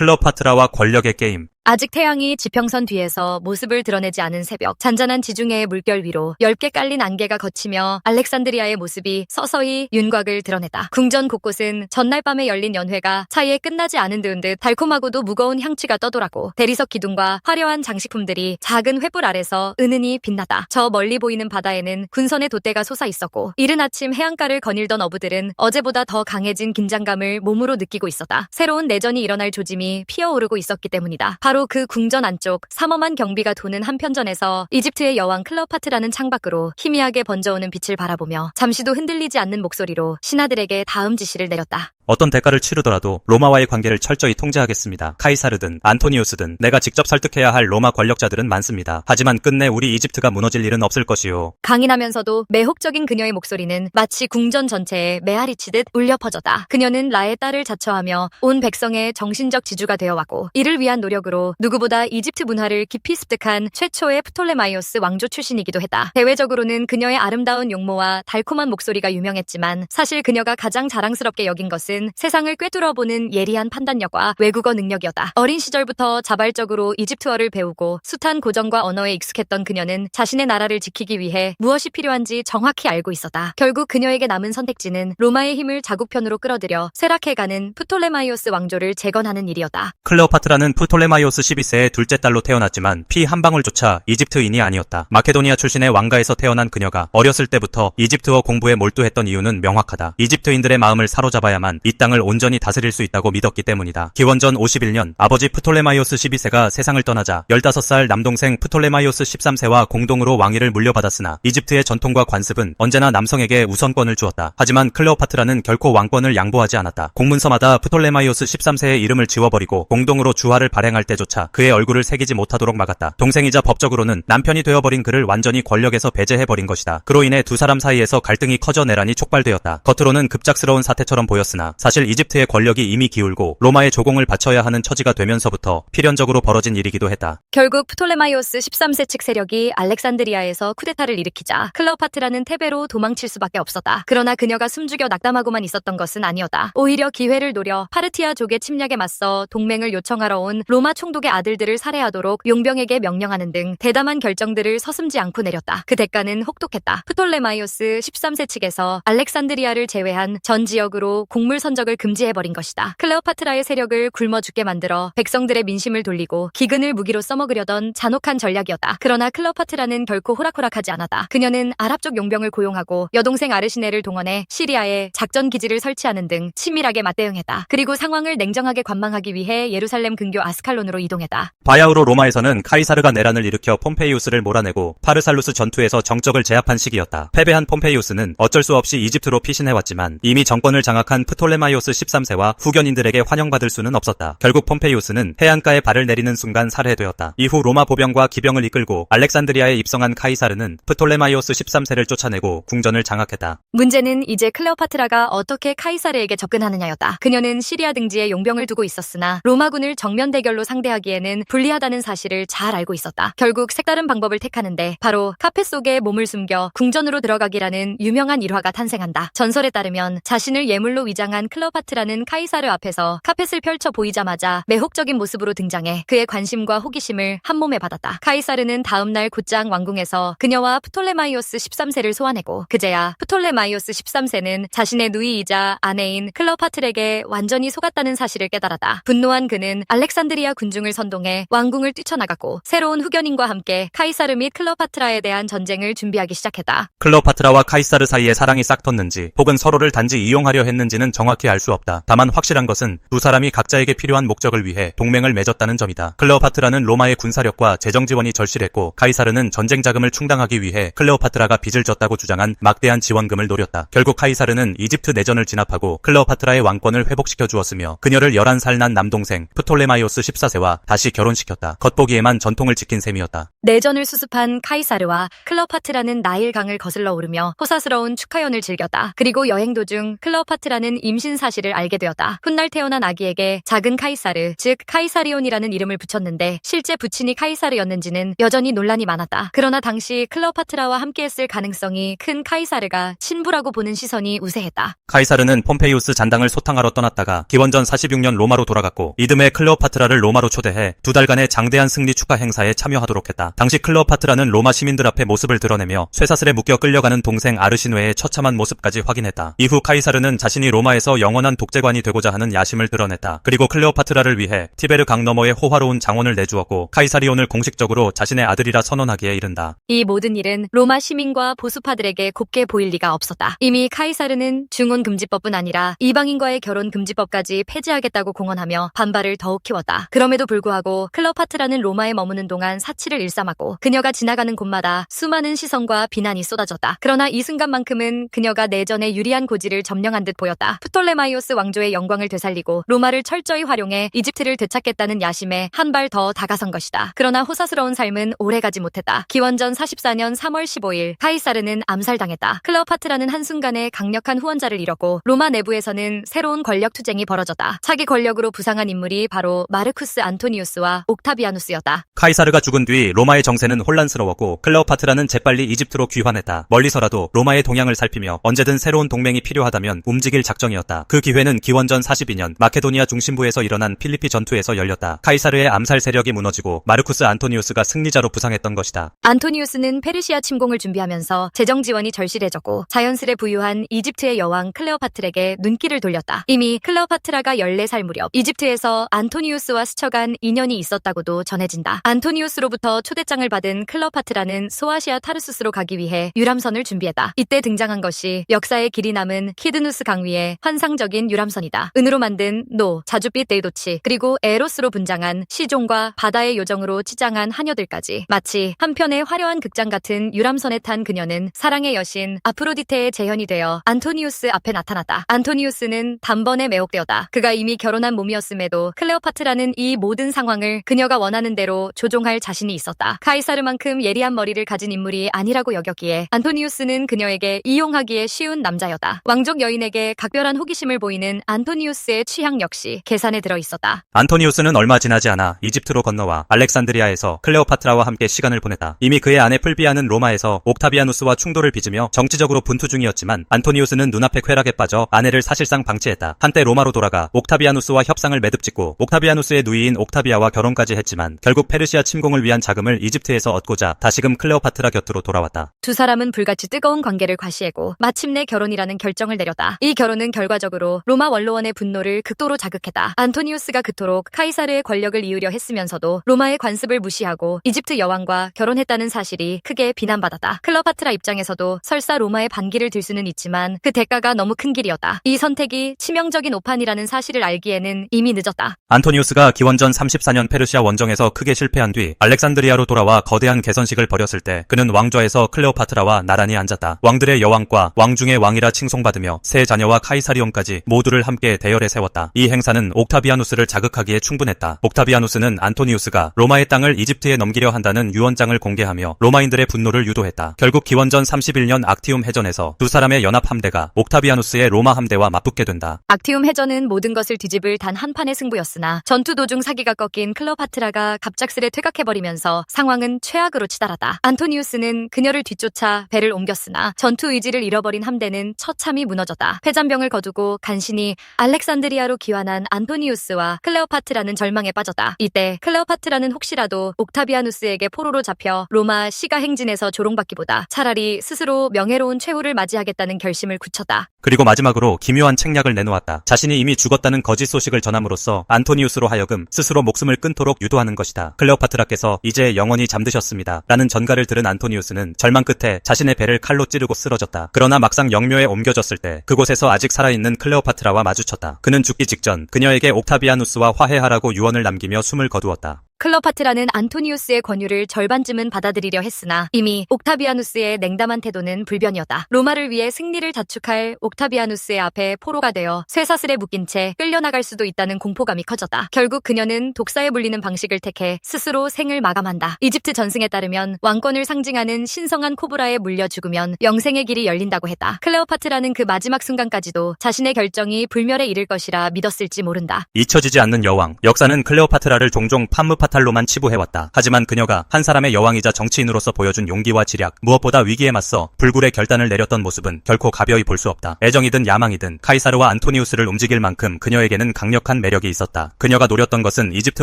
클레오파트라와 권력의 게임. 아직 태양이 지평선 뒤에서 모습을 드러내지 않은 새벽, 잔잔한 지중해의 물결 위로 얇게 깔린 안개가 걷히며 알렉산드리아의 모습이 서서히 윤곽을 드러내다. 궁전 곳곳은 전날 밤에 열린 연회가 차이에 끝나지 않은 듯 달콤하고도 무거운 향취가 떠돌았고, 대리석 기둥과 화려한 장식품들이 작은 횃불 아래서 은은히 빛나다. 저 멀리 보이는 바다에는 군선의 돛대가 솟아 있었고, 이른 아침 해안가를 거닐던 어부들은 어제보다 더 강해진 긴장감을 몸으로 느끼고 있었다. 새로운 내전이 일어날 조짐이 피어오르고 있었기 때문이다. 바로 그 궁전 안쪽 삼엄한 경비가 도는 한편전에서 이집트의 여왕 클레오파트라는 창밖으로 희미하게 번져오는 빛을 바라보며 잠시도 흔들리지 않는 목소리로 신하들에게 다음 지시를 내렸다. 어떤 대가를 치르더라도 로마와의 관계를 철저히 통제하겠습니다. 카이사르든 안토니우스든 내가 직접 설득해야 할 로마 권력자들은 많습니다. 하지만 끝내 우리 이집트가 무너질 일은 없을 것이요. 강인하면서도 매혹적인 그녀의 목소리는 마치 궁전 전체에 메아리치듯 울려 퍼졌다. 그녀는 라의 딸을 자처하며 온 백성의 정신적 지주가 되어왔고, 이를 위한 노력으로 누구보다 이집트 문화를 깊이 습득한 최초의 프톨레마이오스 왕조 출신이기도 했다. 대외적으로는 그녀의 아름다운 용모와 달콤한 목소리가 유명했지만, 사실 그녀가 가장 자랑스럽게 여긴 것은 세상을 꿰뚫어보는 예리한 판단력과 외국어 능력이었다. 어린 시절부터 자발적으로 이집트어를 배우고 숱한 고전과 언어에 익숙했던 그녀는 자신의 나라를 지키기 위해 무엇이 필요한지 정확히 알고 있었다. 결국 그녀에게 남은 선택지는 로마의 힘을 자국편으로 끌어들여 쇠락해가는 프톨레마이오스 왕조를 재건하는 일이었다. 클레오파트라는 프톨레마이오스 12세의 둘째 딸로 태어났지만 피 한 방울조차 이집트인이 아니었다. 마케도니아 출신의 왕가에서 태어난 그녀가 어렸을 때부터 이집트어 공부에 몰두했던 이유는 명확하다. 이집트인들의 마음을 사로잡아야만 이 땅을 온전히 다스릴 수 있다고 믿었기 때문이다. 기원전 51년 아버지 프톨레마이오스 12세가 세상을 떠나자 15살 남동생 프톨레마이오스 13세와 공동으로 왕위를 물려받았으나, 이집트의 전통과 관습은 언제나 남성에게 우선권을 주었다. 하지만 클레오파트라는 결코 왕권을 양보하지 않았다. 공문서마다 프톨레마이오스 13세의 이름을 지워버리고 공동으로 주화를 발행할 때조차 그의 얼굴을 새기지 못하도록 막았다. 동생이자 법적으로는 남편이 되어버린 그를 완전히 권력에서 배제해버린 것이다. 그로 인해 두 사람 사이에서 갈등이 커져 내란이 촉발되었다. 겉으로는 급작스러운 사태처럼 보였으나 사실 이집트의 권력이 이미 기울고 로마의 조공을 바쳐야 하는 처지가 되면서부터 필연적으로 벌어진 일이기도 했다. 결국 프톨레마이오스 13세 측 세력이 알렉산드리아에서 쿠데타를 일으키자 클레오파트라는 테베로 도망칠 수밖에 없었다. 그러나 그녀가 숨죽여 낙담하고만 있었던 것은 아니었다. 오히려 기회를 노려 파르티아족의 침략에 맞서 동맹을 요청하러 온 로마 총독의 아들들을 살해하도록 용병에게 명령하는 등 대담한 결정들을 서슴지 않고 내렸다. 그 대가는 혹독했다. 프톨레마이오스 13세 측에서 알렉산드리아를 제외한 전 지역으로 곡물 선적을 금지해버린 것이다. 클레오파트라의 세력을 굶어 죽게 만들어 백성들의 민심을 돌리고 기근을 무기로 써먹으려던 잔혹한 전략이었다. 그러나 클레오파트라는 결코 호락호락하지 않았다. 그녀는 아랍족 용병을 고용하고 여동생 아르시네를 동원해 시리아에 작전 기지를 설치하는 등 치밀하게 맞대응했다. 그리고 상황을 냉정하게 관망하기 위해 예루살렘 근교 아스칼론으로 이동했다. 바야흐로 로마에서는 카이사르가 내란을 일으켜 폼페이우스를 몰아내고 파르살루스 전투에서 정적을 제압한 시기였다. 패배한 폼페이우스는 어쩔 수 없이 이집트로 피신해왔지만 이미 정권을 장악한 프톨레마이오스 13세와 후견인들에게 환영받을 수는 없었다. 결국 폼페이우스는 해안가에 발을 내리는 순간 살해되었다. 이후 로마 보병과 기병을 이끌고 알렉산드리아에 입성한 카이사르는 프톨레마이오스 13세를 쫓아내고 궁전을 장악했다. 문제는 이제 클레오파트라가 어떻게 카이사르에게 접근하느냐였다. 그녀는 시리아 등지에 용병을 두고 있었으나 로마군을 정면 대결로 상대하기에는 불리하다는 사실을 잘 알고 있었다. 결국 색다른 방법을 택하는데 바로 카페 속에 몸을 숨겨 궁전으로 들어가기라는 유명한 일화가 탄생한다. 전설에 따르면 자신을 예물로 위장한 클레오파트라는 카이사르 앞에서 카펫을 펼쳐 보이자마자 매혹적인 모습으로 등장해 그의 관심과 호기심을 한몸에 받았다. 카이사르는 다음날 곧장 왕궁에서 그녀와 프톨레마이오스 13세를 소환했고, 그제야 프톨레마이오스 13세는 자신의 누이이자 아내인 클레오파트에게 완전히 속았다는 사실을 깨달았다. 분노한 그는 알렉산드리아 군중을 선동해 왕궁을 뛰쳐나갔고, 새로운 후견인과 함께 카이사르 및 클레오파트라에 대한 전쟁을 준비하기 시작했다. 클레오파트라와 카이사르 사이에 사랑이 싹텄는지 혹은 서로를 단지 이용하려 했는지는 정확히 알 수 없다. 다만 확실한 것은 두 사람이 각자에게 필요한 목적을 위해 동맹을 맺었다는 점이다. 클레오파트라는 로마의 군사력과 재정 지원이 절실했고, 카이사르는 전쟁 자금을 충당하기 위해 클레오파트라가 빚을 졌다고 주장한 막대한 지원금을 노렸다. 결국 카이사르는 이집트 내전을 진압하고 클레오파트라의 왕권을 회복시켜 주었으며 그녀를 11살 난 남동생 프톨레마이오스 14세와 다시 결혼시켰다. 겉보기에만 전통을 지킨 셈이었다. 내전을 수습한 카이사르와 클레오파트라는 나일강을 거슬러 오르며 호사스러운 축하연을 즐겼다. 그리고 여행 도중 클레오파트라는 임시 임신 사실을 알게 되었다. 훗날 태어난 아기에게 작은 카이사르, 즉 카이사리온이라는 이름을 붙였는데 실제 부친이 카이사르였는지는 여전히 논란이 많았다. 그러나 당시 클레오파트라와 함께했을 가능성이 큰 카이사르가 친부라고 보는 시선이 우세했다. 카이사르는 폼페이우스 잔당을 소탕하러 떠났다가 기원전 46년 로마로 돌아갔고 이듬해 클레오파트라를 로마로 초대해 2달간의 장대한 승리 축하 행사에 참여하도록 했다. 당시 클레오파트라는 로마 시민들 앞에 모습을 드러내며 쇠사슬에 묶여 끌려가는 동생 아르시노의 처참한 모습까지 확인했다. 이후 카이사르는 자신이 로마에서 영원한 독재관이 되고자 하는 야심을 드러냈다. 그리고 클레오파트라를 위해 티베르 강 너머의 호화로운 장원을 내주었고 카이사리온을 공식적으로 자신의 아들이라 선언하기에 이른다. 이 모든 일은 로마 시민과 보수파들에게 곱게 보일 리가 없었다. 이미 카이사르는 중혼 금지법뿐 아니라 이방인과의 결혼 금지법까지 폐지하겠다고 공언하며 반발을 더욱 키웠다. 그럼에도 불구하고 클레오파트라는 로마에 머무는 동안 사치를 일삼았고 그녀가 지나가는 곳마다 수많은 시선과 비난이 쏟아졌다. 그러나 이 순간만큼은 그녀가 내전에 유리한 고지를 점령한 듯 보였다. 프톨레마이오스 왕조의 영광을 되살리고 로마를 철저히 활용해 이집트를 되찾겠다는 야심에 한 발 더 다가선 것이다. 그러나 호사스러운 삶은 오래가지 못했다. 기원전 44년 3월 15일 카이사르는 암살당했다. 클레오파트라는 한순간에 강력한 후원자를 잃었고 로마 내부에서는 새로운 권력 투쟁이 벌어졌다. 차기 권력으로 부상한 인물이 바로 마르쿠스 안토니우스와 옥타비아누스였다. 카이사르가 죽은 뒤 로마의 정세는 혼란스러웠고 클레오파트라는 재빨리 이집트로 귀환했다. 멀리서라도 로마의 동향을 살피며 언제든 새로운 동맹이 필요하다면 움직일 작정이었다. 그 기회는 기원전 42년 마케도니아 중심부에서 일어난 필리피 전투에서 열렸다. 카이사르의 암살 세력이 무너지고 마르쿠스 안토니우스가 승리자로 부상했던 것이다. 안토니우스는 페르시아 침공을 준비하면서 재정 지원이 절실해졌고 자연스레 부유한 이집트의 여왕 클레오파트에게 눈길을 돌렸다. 이미 클레오파트라가 14살 무렵 이집트에서 안토니우스와 스쳐간 인연이 있었다고도 전해진다. 안토니우스로부터 초대장을 받은 클레오파트라는 소아시아 타르수스로 가기 위해 유람선을 준비했다. 이때 등장한 것이 역사의 길이 남은 키드누스 강 위의 환상적인 유람선이다. 은으로 만든 노, 자줏빛 데이도치, 그리고 에로스로 분장한 시종과 바다의 요정으로 치장한 하녀들까지 마치 한편의 화려한 극장 같은 유람선에 탄 그녀는 사랑의 여신 아프로디테의 재현이 되어 안토니우스 앞에 나타났다. 안토니우스는 단번에 매혹되었다. 그가 이미 결혼한 몸이었음에도 클레오파트라는 이 모든 상황을 그녀가 원하는 대로 조종할 자신이 있었다. 카이사르만큼 예리한 머리를 가진 인물이 아니라고 여겼기에 안토니우스는 그녀에게 이용하기에 쉬운 남자였다. 왕족 여인에게 각별한 호기심을 보이는 안토니우스의 취향 역시 계산에 들어 있었다. 안토니우스는 얼마 지나지 않아 이집트로 건너와 알렉산드리아에서 클레오파트라와 함께 시간을 보냈다. 이미 그의 아내 풀비아는 로마에서 옥타비아누스와 충돌을 빚으며 정치적으로 분투 중이었지만 안토니우스는 눈앞의 쾌락에 빠져 아내를 사실상 방치했다. 한때 로마로 돌아가 옥타비아누스와 협상을 매듭짓고 옥타비아누스의 누이인 옥타비아와 결혼까지 했지만 결국 페르시아 침공을 위한 자금을 이집트에서 얻고자 다시금 클레오파트라 곁으로 돌아왔다. 두 사람은 불같이 뜨거운 관계를 과시했고 마침내 결혼이라는 결정을 내렸다. 이 결혼은 결과적으로 로마 원로원의 분노를 극도로 자극했다. 안토니우스가 그토록 카이사르의 권력을 이으려 했으면서도 로마의 관습을 무시하고 이집트 여왕과 결혼했다는 사실이 크게 비난받았다. 클레오파트라 입장에서도 설사 로마의 반기를 들 수는 있지만 그 대가가 너무 큰 길이었다. 이 선택이 치명적인 오판이라는 사실을 알기에는 이미 늦었다. 안토니우스가 기원전 34년 페르시아 원정에서 크게 실패한 뒤 알렉산드리아로 돌아와 거대한 개선식을 벌였을 때 그는 왕좌에서 클레오파트라와 나란히 앉았다. 왕들의 여왕과 왕 중의 왕이라 칭송받으며 세 자녀와 카이사리온까지 모두를 함께 대열에 세웠다. 이 행사는 옥타비아누스를 자극하기에 충분했다. 옥타비아누스는 안토니우스가 로마의 땅을 이집트에 넘기려 한다는 유언장을 공개하며 로마인들의 분노를 유도했다. 결국 기원전 31년 악티움 해전에서 두 사람의 연합 함대가 옥타비아누스의 로마 함대와 맞붙게 된다. 악티움 해전은 모든 것을 뒤집을 단 한 판의 승부였으나 전투 도중 사기가 꺾인 클레오파트라가 갑작스레 퇴각해버리면서 상황은 최악으로 치달았다. 안토니우스는 그녀를 뒤쫓아 배를 옮겼으나 전투 의지를 잃어버린 함대는 처참히 무너졌다. 패잔병을 거두고 간신히 알렉산드리아로 귀환한 안토니우스와 클레오파트라는 절망에 빠졌다. 이때 클레오파트라는 혹시라도 옥타비아누스에게 포로로 잡혀 로마 시가 행진에서 조롱받기보다 차라리 스스로 명예로운 최후를 맞이하겠다는 결심을 굳혔다. 그리고 마지막으로 기묘한 책략을 내놓았다. 자신이 이미 죽었다는 거짓 소식을 전함으로써 안토니우스로 하여금 스스로 목숨을 끊도록 유도하는 것이다. 클레오파트라께서 이제 영원히 잠드셨습니다. 라는 전가를 들은 안토니우스는 절망 끝에 자신의 배를 칼로 찌르고 쓰러졌다. 그러나 막상 영묘에 옮겨졌을 때 그곳에서 아직 살아있는 클레오파트라와 마주쳤다. 그는 죽기 직전 그녀에게 옥타비아누스와 화해하라고 유언을 남기며 숨을 거두었다. 클레오파트라는 안토니우스의 권유를 절반쯤은 받아들이려 했으나 이미 옥타비아누스의 냉담한 태도는 불변이었다. 로마를 위해 승리를 자축할 옥타비아누스의 앞에 포로가 되어 쇠사슬에 묶인 채 끌려나갈 수도 있다는 공포감이 커졌다. 결국 그녀는 독사에 물리는 방식을 택해 스스로 생을 마감한다. 이집트 전승에 따르면 왕권을 상징하는 신성한 코브라에 물려 죽으면 영생의 길이 열린다고 했다. 클레오파트라는 그 마지막 순간까지도 자신의 결정이 불멸에 이를 것이라 믿었을지 모른다. 잊혀지지 않는 여왕. 역사는 클레오파트라를 종종 판무파탈로만 치부해왔다. 하지만 그녀가 한 사람의 여왕이자 정치인으로서 보여준 용기와 지략, 무엇보다 위기에 맞서 불굴의 결단을 내렸던 모습은 결코 가벼이 볼 수 없다. 애정이든 야망이든 카이사르와 안토니우스를 움직일 만큼 그녀에게는 강력한 매력이 있었다. 그녀가 노렸던 것은 이집트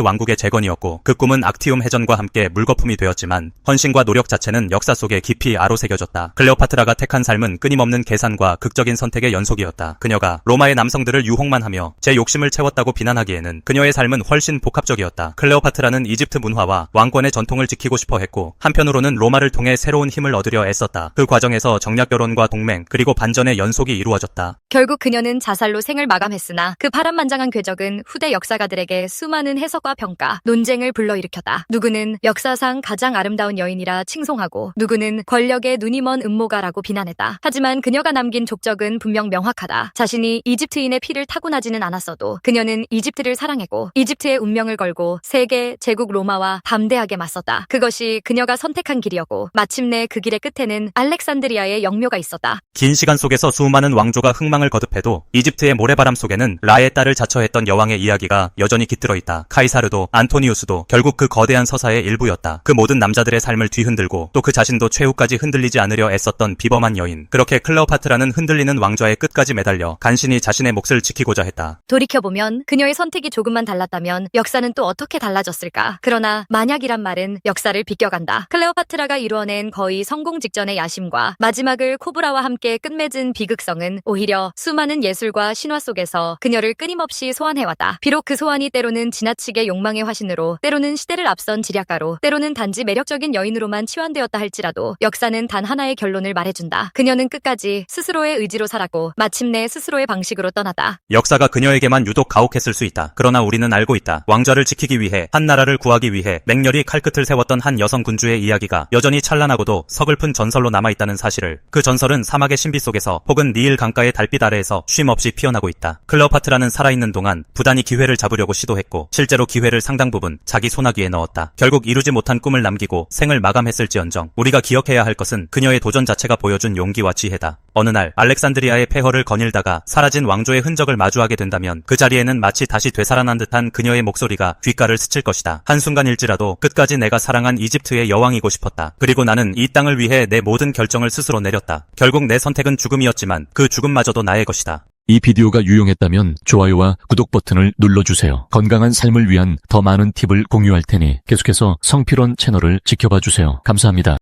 왕국의 재건이었고 그 꿈은 악티움 해전과 함께 물거품이 되었지만 헌신과 노력 자체는 역사 속에 깊이 아로새겨졌다. 클레오파트라가 택한 삶은 끊임없는 계산과 극적인 선택의 연속이었다. 그녀가 로마의 남성들을 유혹만 하며 제 욕심을 채웠다고 비난하기에는 그녀의 삶은 훨씬 복합적이었다. 클레오파트라는 이집트 문화와 왕권의 전통을 지키고 싶어 했고 한편으로는 로마를 통해 새로운 힘을 얻으려 애썼다. 그 과정에서 정략 결혼과 동맹 그리고 반전의 연속이 이루어졌다. 결국 그녀는 자살로 생을 마감했으나 그 파란만장한 궤적은 후대 역사가들에게 수많은 해석과 평가, 논쟁을 불러일으켰다. 누구는 역사상 가장 아름다운 여인이라 칭송하고 누구는 권력에 눈이 먼 음모가라고 비난했다. 하지만 그녀가 남긴 족적은 분명 명확하다. 자신이 이집트인의 피를 타고나지는 않았어도 그녀는 이집트를 사랑했고 이집트의 운명을 걸고 세계 제국 로마와 담대하게 맞섰다. 그것이 그녀가 선택한 길이었고 마침내 그 길의 끝에는 알렉산드리아의 영묘가 있었다. 긴 시간 속에서 수많은 왕조가 흥망을 거듭해도 이집트의 모래바람 속에는 라의 딸을 자처했던 여왕의 이야기가 여전히 깃들어 있다. 카이사르도 안토니우스도 결국 그 거대한 서사의 일부였다. 그 모든 남자들의 삶을 뒤흔들고 또 그 자신도 최후까지 흔들리지 않으려 애썼던 비범한 여인. 그렇게 클레오파트라는 흔들리는 왕좌의 끝까지 매달려 간신히 자신의 몫을 지키고자 했다. 돌이켜보면 그녀의 선택이 조금만 달랐다면 역사는 또 어떻게 달라졌을까? 그러나 만약이란 말은 역사를 비껴간다. 클레오파트라가 이루어낸 거의 성공 직전의 야심과 마지막을 코브라와 함께 끝맺은 비극성은 오히려 수많은 예술과 신화 속에서 그녀를 끊임없이 소환해왔다. 비록 그 소환이 때로는 지나치게 욕망의 화신으로, 때로는 시대를 앞선 지략가로, 때로는 단지 매력적인 여인으로만 치환되었다 할지라도 역사는 단 하나의 결론을 말해준다. 그녀는 끝까지 스스로의 의지로 살았고 마침내 스스로의 방식으로 떠났다. 역사가 그녀에게만 유독 가혹했을 수 있다. 그러나 우리는 알고 있다. 왕좌를 지키기 위해 한 나라를 구하기 위해 맹렬히 칼끝을 세웠던 한 여성 군주의 이야기가 여전히 찬란하고도 서글픈 전설로 남아있다는 사실을. 그 전설은 사막의 신비 속에서 혹은 니일 강가의 달빛 아래에서 쉼없이 피어나고 있다. 클레오파트라는 살아있는 동안 부단히 기회를 잡으려고 시도했고 실제로 기회를 상당 부분 자기 소나기에 넣었다. 결국 이루지 못한 꿈을 남기고 생을 마감했을지언정 우리가 기억해야 할 것은 그녀의 도전 자체가 보여준 용기와 지혜다. 어느 날 알렉산드리아의 폐허를 거닐다가 사라진 왕조의 흔적을 마주하게 된다면 그 자리에는 마치 다시 되살아난 듯한 그녀의 목소리가 귓가를 스칠 것이다. 한순간일지라도 끝까지 내가 사랑한 이집트의 여왕이고 싶었다. 그리고 나는 이 땅을 위해 내 모든 결정을 스스로 내렸다. 결국 내 선택은 죽음이었지만 그 죽음마저도 나의 것이다. 이 비디오가 유용했다면 좋아요와 구독 버튼을 눌러주세요. 건강한 삶을 위한 더 많은 팁을 공유할 테니 계속해서 성필원 채널을 지켜봐 주세요. 감사합니다.